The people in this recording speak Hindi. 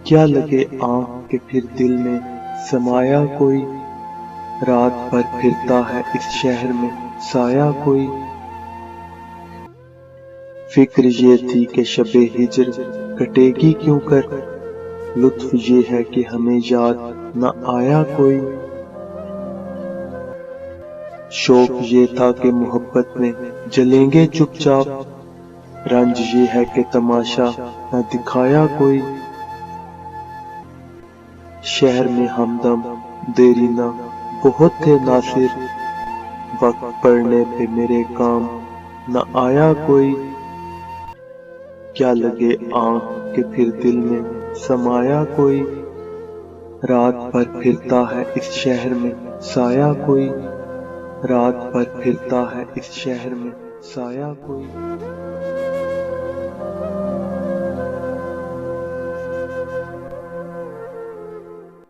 क्या लगे आँख के फिर दिल में समाया कोई, रात भर फिरता है इस शहर में साया कोई। फिक्र ये थी कि शबे हिज्र कटेगी क्यों कर, लुत्फ ये है कि हमें याद न आया कोई। शौक ये था कि मोहब्बत में जलेंगे चुपचाप, रंज ये है कि तमाशा न दिखाया कोई। शहर में हमदम देरी न बहुत थे नासिर, वक्त पड़ने पे मेरे काम न आया कोई। क्या लगे आँख के फिर दिल में समाया कोई, रात भर फिरता है इस शहर में साया कोई। रात भर फिरता है इस शहर में साया कोई।